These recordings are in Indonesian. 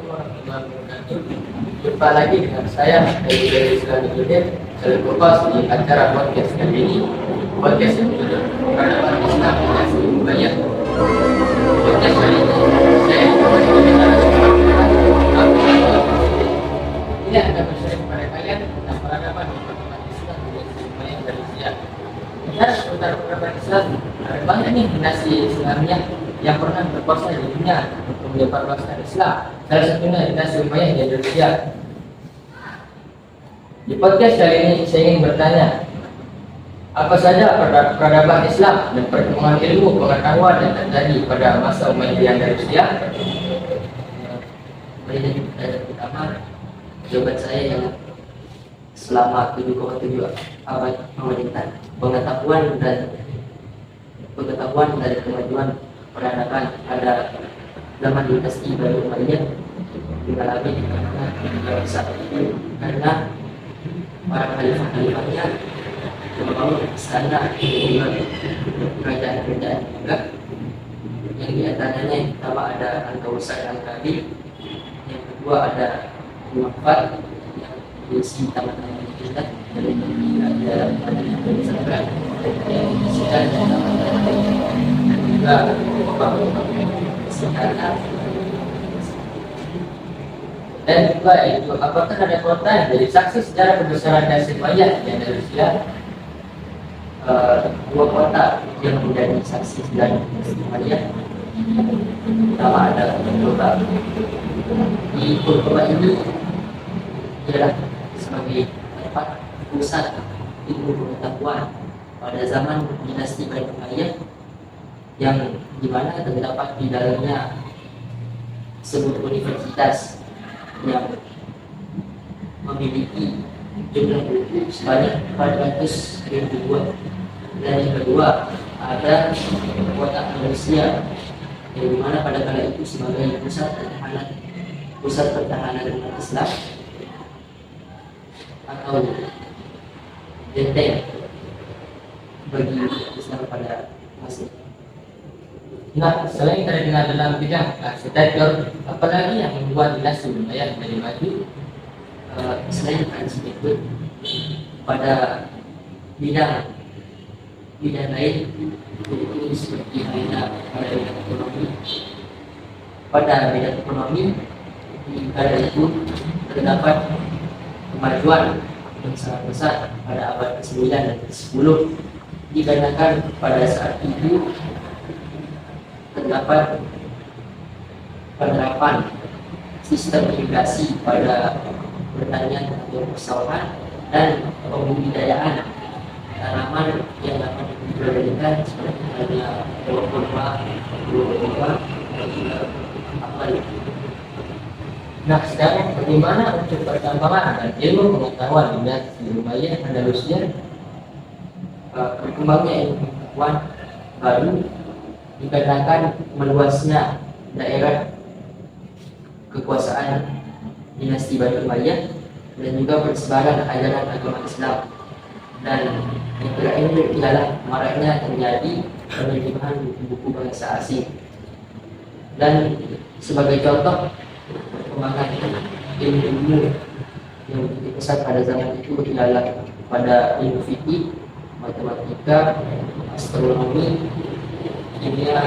warahmatullahi wabarakatuh. Jumpa lagi dengan saya dari Islam Indonesia. Saya Bapak di acara podcast kali ini. Podcast yang berjudul Peradaban Islam dan Budaya. Podcast kali ini saya akan berbicara tentang ini akan bersama kepada kalian tentang peradaban Islam dan budaya Indonesia. Dan seputar peradaban Islam, ada banyak nih dinasti Islamiyah yang pernah berkuasa di dunia untuk menyebarluaskan Islam. Salah satunya dinasti Umayyah di Indonesia. Di podcast kali ini saya ingin bertanya, apa saja peradaban Islam dan perkembangan ilmu pengetahuan yang terjadi pada masa Umayyah di Indonesia? Jadi pertanyaan pertama, jawaban saya yang selama 7,7 abad pemerintah, pengetahuan dari kemajuan peradaban pada zaman dinasti Bani Umayyah mengalami yang besar karena para khalifah-khalifahnya membangun istana kerajaan-kerajaan juga, yang diantaranya yang pertama ada Al-Kawthar Al-Kabir, yang kedua ada Al-Wafat yang diisi taman-taman kita dari ada Al-Sabra yang diisikan juga istana. Dan juga itu, apakah ada kota yang jadi saksi sejarah kebesaran dinasti Umayyah di Indonesia? Dua kota yang menjadi saksi sejarah dinasti Umayyah. Pertama ada Kurdoba. Di Kurdoba ini adalah sebagai tempat pusat ilmu pengetahuan pada zaman dinasti Bani Umayyah, yang dimana terdapat di dalamnya sebuah universitas yang memiliki jumlah buku sebanyak 400.000 buah. Dan yang kedua ada kota Malaysia, yang dimana pada kala itu sebagai pusat pertahanan umat Islam atau benteng bagi Islam pada masa itu. Nah, selain terkenal dalam bidang arsitektur, apalagi yang membuat dinasti Umayyah menjadi maju? Selain arsitektur, pada bidang lain yaitu seperti pada bidang ekonomi. Pada bidang ekonomi di kala itu terdapat kemajuan yang sangat besar pada abad ke-9 dan ke-10, dikarenakan pada saat itu terdapat penerapan sistem irigasi pada pertanian atau persawahan dan pembudidayaan tanaman yang dapat diperdagangkan seperti halnya buah kurma, dan juga apel. Nah, sekarang bagaimana untuk perkembangan dan ilmu pengetahuan dinasti Umayyah Andalusia? Berkembangnya ilmu pengetahuan baru dikarenakan meluasnya daerah kekuasaan dinasti Bani Umayyah dan juga persebaran ajaran agama Islam. Dan yang terakhir ialah maraknya terjadi penerjemahan buku-buku bahasa asing. Dan sebagai contoh perkembangan ilmu yang begitu pesat pada zaman itu ialah pada ilmu fikih, matematika, astronomi, kimia.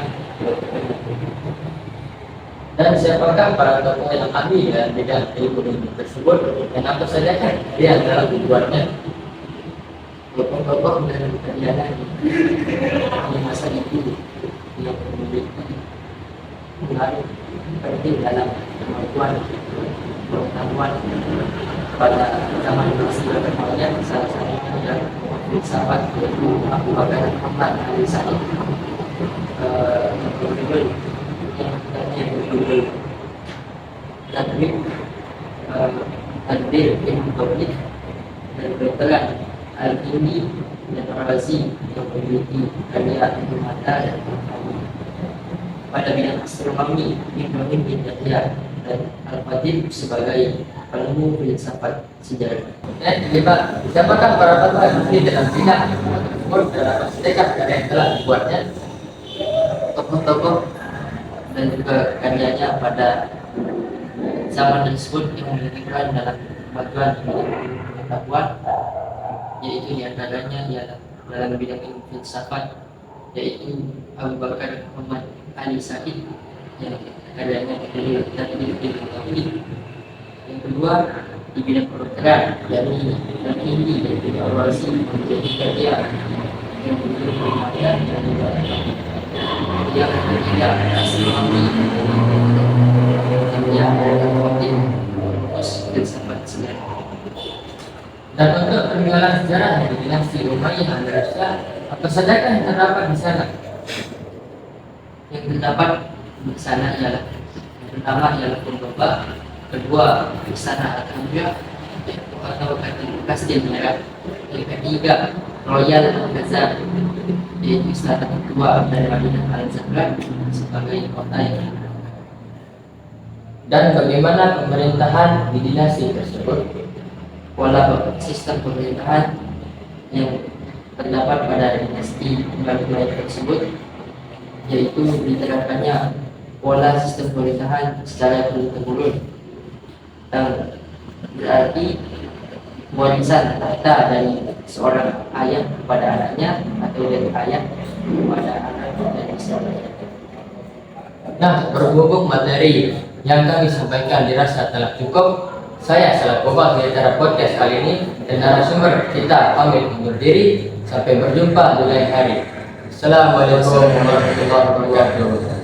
Dan siapakah para tokoh yang ahli dalam bidang ilmu tersebut, dan apa saja kan dia adalah tujuannya? Tokoh-tokoh dan kejadian di masa itu yang memiliki pengaruh penting dalam kemampuan pengetahuan pada zaman dinasti Bani Umayyah, salah satunya adalah filsafat yaitu Abu Bakar Muhammad Al-Sani, Tadbir Ilmu Tauhid, dan kedokteran Al-Indi dan Ar-Razi yang memiliki karya Ibnu Mata dan Al-Fahmi. Pada bidang astronomi, Ibrahim bin Yahya dan Al-Fadil sebagai penemu filsafat sejarah. Siapakah para tokoh yang ahli dalam bidang tersebut, dan apa saja karya yang telah dibuatnya? Tokoh-tokoh dan juga karyanya pada zaman tersebut yang memiliki peran dalam kemajuan pengetahuan, yaitu diantaranya ialah dalam bidang ilmu filsafat, yaitu Abu Bakar Muhammad Ali Said yang karyanya terdiri dari tauhid. Yang kedua di bidang kedokteran dari Hindi yaitu Al-Razi menjadi kerja yang begitu bermanfaat dan yang ketiga astronomi yang khotib dan sahabat sejarah. Dan untuk peninggalan sejarah dari dinasti Umayyah Andalusia, apa saja yang terdapat di sana? Yang terdapat di sana ialah yang pertama ialah Cordoba, kedua Istana Alhambra atau Kastil Merah, yang ketiga Royal Alcazar yaitu istana kedua dari Madinah Al-Zahra sebagai kota yang. Dan bagaimana pemerintahan di dinasti tersebut? Pola sistem pemerintahan yang terdapat pada dinasti Umayyah tersebut yaitu diterapkannya pola sistem pemerintahan secara turun-temurun, yang berarti warisan tahta dari seorang ayah kepada anaknya atau dari ayah kepada anak dari seorang. Nah, berhubung materi yang kami sampaikan dirasa telah cukup, saya selaku host di acara podcast kali ini dan narasumber kita pamit undur diri. Sampai berjumpa di lain hari. Assalamualaikum warahmatullahi wabarakatuh.